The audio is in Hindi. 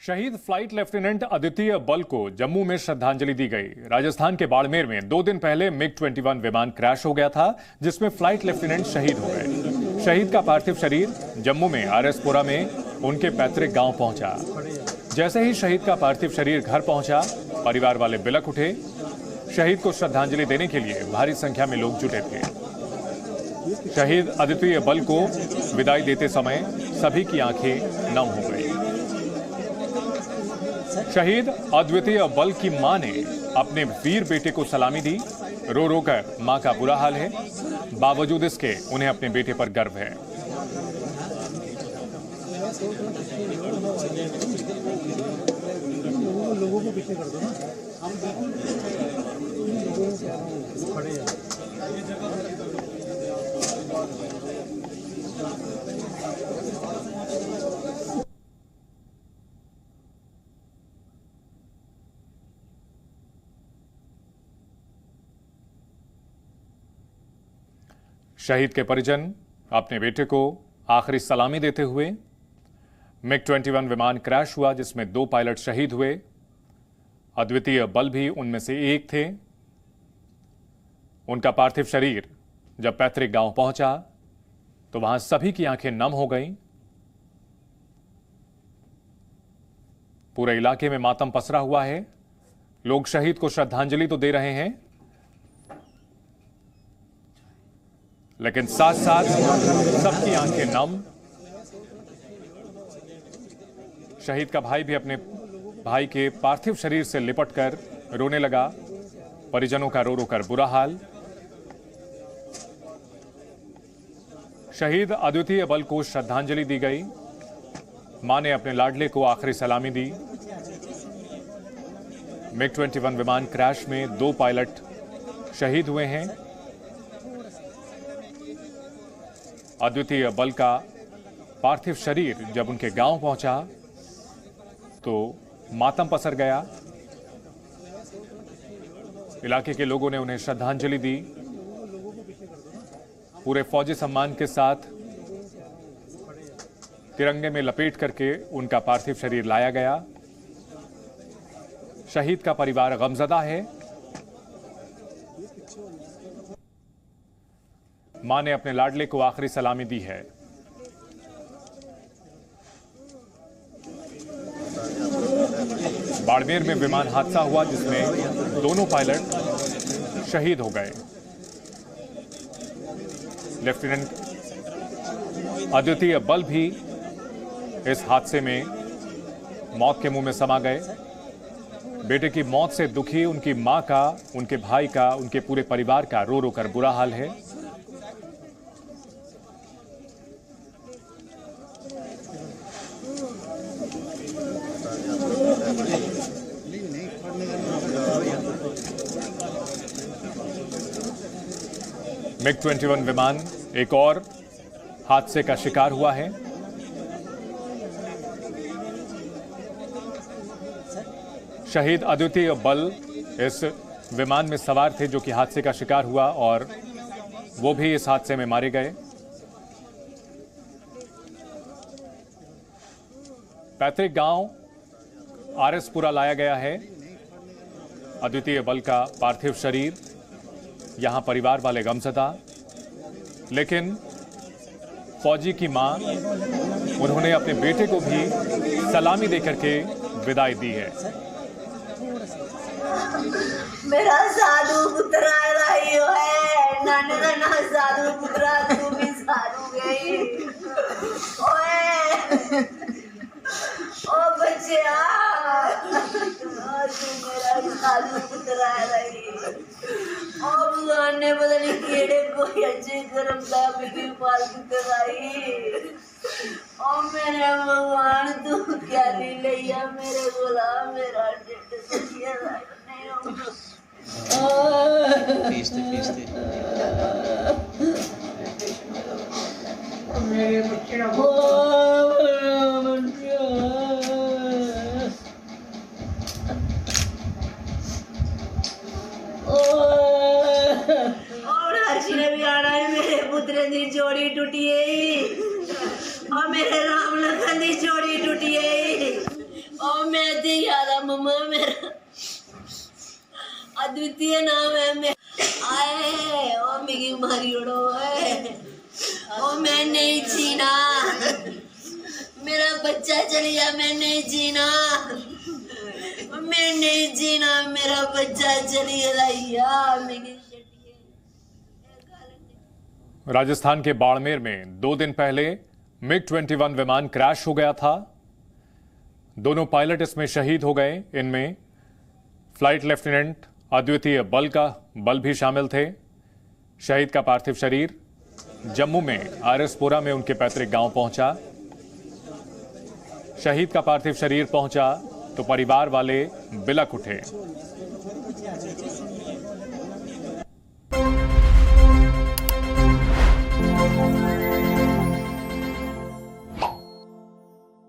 शहीद फ्लाइट लेफ्टिनेंट अद्वितीय बल को जम्मू में श्रद्धांजलि दी गई। राजस्थान के बाड़मेर में 2 दिन पहले MiG-21 विमान क्रैश हो गया था, जिसमें फ्लाइट लेफ्टिनेंट शहीद हो गए। शहीद का पार्थिव शरीर जम्मू में RS-पुरा में उनके पैतृक गांव पहुंचा। जैसे ही शहीद का पार्थिव शरीर घर पहुंचा, परिवार वाले बिलख उठे। शहीद को श्रद्धांजलि देने के लिए भारी संख्या में लोग जुटे थे। शहीद अद्वितीय बल को विदाई देते समय सभी की आंखें नम हो गई। शहीद अद्वितीय बल की मां ने अपने वीर बेटे को सलामी दी। रो रो कर मां का बुरा हाल है, बावजूद इसके उन्हें अपने बेटे पर गर्व है। लोगों को पीछे कर दो ना, हम खड़े हैं। शहीद के परिजन अपने बेटे को आखिरी सलामी देते हुए। MiG-21 विमान क्रैश हुआ, जिसमें 2 पायलट शहीद हुए। अद्वितीय बल भी उनमें से एक थे। उनका पार्थिव शरीर जब पैतृक गांव पहुंचा तो वहां सभी की आंखें नम हो गईं। पूरे इलाके में मातम पसरा हुआ है। लोग शहीद को श्रद्धांजलि तो दे रहे हैं, लेकिन साथ साथ सबकी आंखें नम। शहीद का भाई भी अपने भाई के पार्थिव शरीर से लिपटकर रोने लगा। परिजनों का रो रो कर बुरा हाल। शहीद अद्वितीय बल को श्रद्धांजलि दी गई। मां ने अपने लाडले को आखिरी सलामी दी। MiG-21 विमान क्रैश में 2 पायलट शहीद हुए हैं। अद्वितीय बल का पार्थिव शरीर जब उनके गांव पहुंचा तो मातम पसर गया। इलाके के लोगों ने उन्हें श्रद्धांजलि दी। पूरे फौजी सम्मान के साथ तिरंगे में लपेट करके उनका पार्थिव शरीर लाया गया। शहीद का परिवार गमजदा है। मां ने अपने लाडले को आखिरी सलामी दी है। बाड़मेर में विमान हादसा हुआ, जिसमें दोनों पायलट शहीद हो गए। लेफ्टिनेंट अद्वितीय बल भी इस हादसे में मौत के मुंह में समा गए। बेटे की मौत से दुखी उनकी मां का, उनके भाई का, उनके पूरे परिवार का रो रो कर बुरा हाल है। MiG-21 विमान एक और हादसे का शिकार हुआ है। शहीद अद्वितीय बल इस विमान में सवार थे जो कि हादसे का शिकार हुआ, और वो भी इस हादसे में मारे गए। पैतृक गांव RS-पुरा लाया गया है। अद्वितीय बल का पार्थिव शरीर, यहां परिवार वाले गमजदा, लेकिन फौजी की मां, उन्होंने अपने बेटे को भी सलामी देकर के विदाई दी है। मेरा साधु पुत्र आयो है, नाने का ना साधु पुत्र, तू भी साधु गई। ओए ओ बच्चिया, तू मेरा साधु पुत्र आई। ओ भगवान ने पता नहीं केड़े कोई अच्छे कर्म दा बिगी पाल कराई। ओ मेरे भगवान, तू क्या ली लिया मेरे गुलाम, मेरा ढिड दुखिया नहीं होगा। मेरे बच्चे ने भी आना है। मेरे पुत्र की जोड़ी टूटी है और मेरे राम लखन की जोड़ी टूटी है। ओ मम्मा मेरा अद्वितीय नाम है। मैं आए ओ मिगी मारी उड़ो ओ मैं नहीं जीना, मेरा बच्चा चली गया, मैं नहीं जीना, मैं नहीं जीना, मेरा बच्चा चली गया। राजस्थान के बाड़मेर में 2 दिन पहले MiG-21 विमान क्रैश हो गया था। दोनों पायलट इसमें शहीद हो गए। इनमें फ्लाइट लेफ्टिनेंट अद्वितीय बल भी शामिल थे। शहीद का पार्थिव शरीर जम्मू में आरएसपुरा में उनके पैतृक गांव पहुंचा। शहीद का पार्थिव शरीर पहुंचा तो परिवार वाले बिलख उठे।